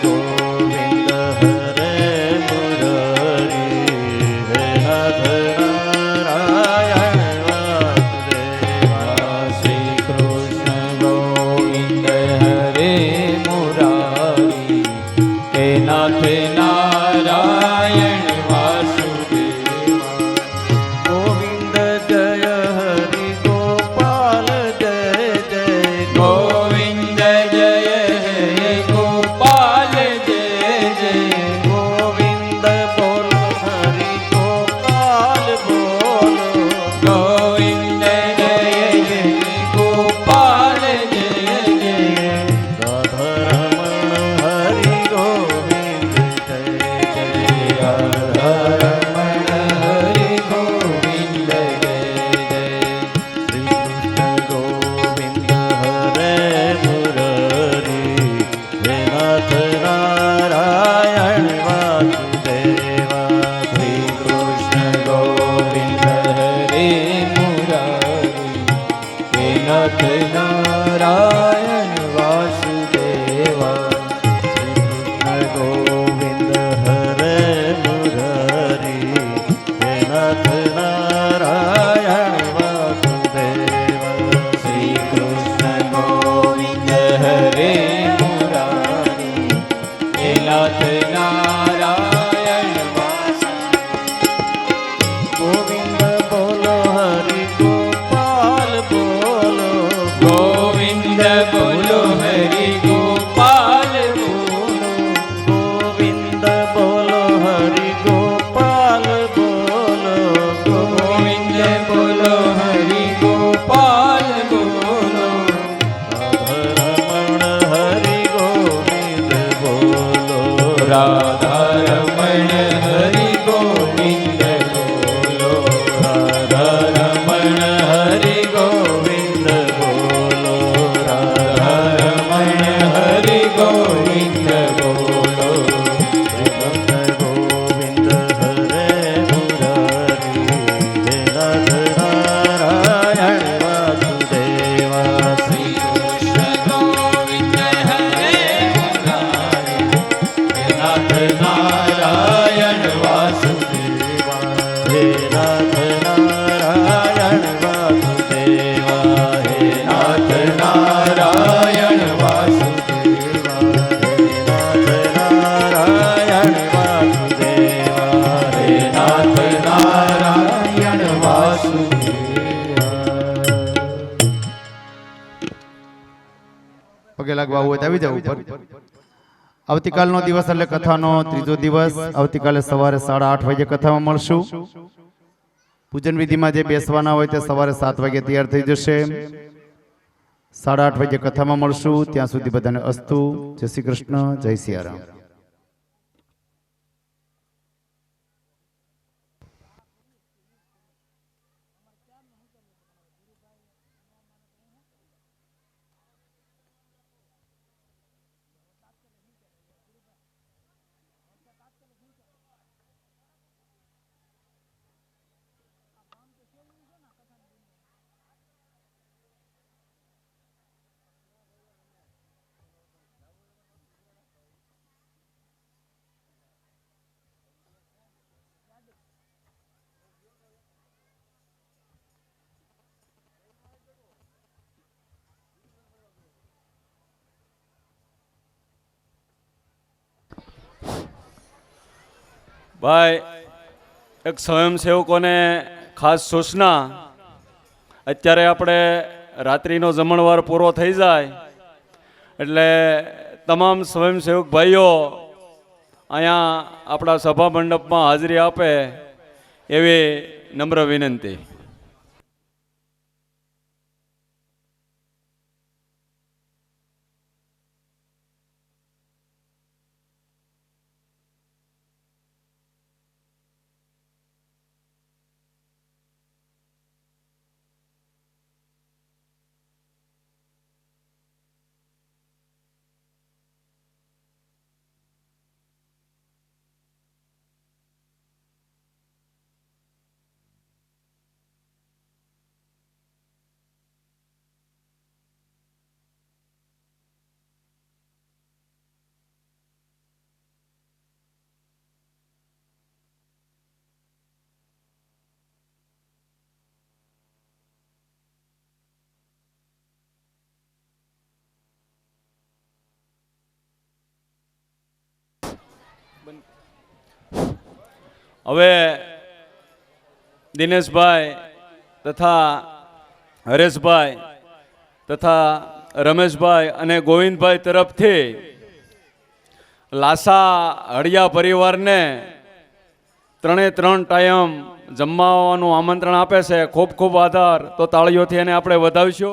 ગોવિંદ હરે મુરારી હે નાથ નારાયણ વાસુદેવા શ્રી કૃષ્ણ ગોવિંદ હરે મુરારી હે નાથ નારાયણ વાસુદેવા ગોવિંદ જય હરિ ગોપાલ જય જય ગોવિંદ જય હે ગોપાલ જય જય ગોવિંદ બોલો હરિ ગોપાલ બોલો ગોવિંદ જય હે ગોપાલ જય જય રાધારમણ હરિ ગોવિંદ જય જય રાધારમણ હરિ ગોવિંદ જય જય શ્રી કૃષ્ણ ગોવિંદ હરે મુરારી હે નાથ નારાયણ વાસુદેવા શ્રી કૃષ્ણ ગોવિંદ હરે મુરારી હે નાથ નારાયણ વાસુદેવા શ્રી કૃષ્ણ ગોવિંદ હરે મુરારી હે નાથ નારાયણ વાસુદેવા શ્રી કૃષ્ણ ગોવિંદ હરે મુરારી હે નાથ નારાયણ ગોવિંદ બોલો હરિ ગોપાલ બોલો ગોવિંદ બોલો હરિ ગોપાલ બોલો ગોવિંદ બોલો હરિ ગોપાલ બોલો ગોવિંદ બોલો હરિ ગોપાલ બોલો રાધારમણ હરિ ગોવિંદ બોલો રાધારમણ હરિ ગોવિંદ બોલો રાધારમણ હરિ ગોવિંદ બોલો રાધારમણ હરિ ગોવિંદ બોલો કૃષ્ણ ગોવિંદ હરે મુરારી હે નાથ નારાયણ વાસુદેવા શ્રી કૃષ્ણ ગોવિંદ હરે મુરારી હે નાથ નારાયણ વાસુદેવા હે નાથ નારાયણ વાસુદેવા હે નાથ નારાયણ વાસુદેવા નાથ નારાયણ વાસુદેવા હે નાથ નારાયણ વાસુદેવા પગે લાગવા હોય તો આવી જાવ ઉપર. આવતીકાલનો દિવસ એટલે કથાનો ત્રીજો દિવસ. આવતીકાલે સવારે 8:30 વાગે કથામાં મળશું. પૂજન વિધિમાં જે બેસવાના હોય તે સવારે 7 વાગે તૈયાર થઈ જશે. 8:30 વાગે કથામાં મળશું. ત્યાં સુધી બધાને અસ્તુ. જય શ્રી કૃષ્ણ, જય સિયારામ. ભાઈ એક સ્વયંસેવકોને ખાસ સૂચના, અત્યારે આપણે રાત્રિનો જમણવાર પૂરો થઈ જાય એટલે તમામ સ્વયંસેવક ભાઈઓ અહીંયા આપણા સભા મંડપમાં હાજરી આપે એવી નમ્ર વિનંતી. હવે દિનેશભાઈ તથા હરેશભાઈ તથા રમેશભાઈ અને ગોવિંદભાઈ તરફથી લાસા હળિયા પરિવારને 3 ટાઈમ જમવાનું આમંત્રણ આપે છે. ખૂબ ખૂબ આભાર. તો તાળીઓથી એને આપણે વધાવીશું.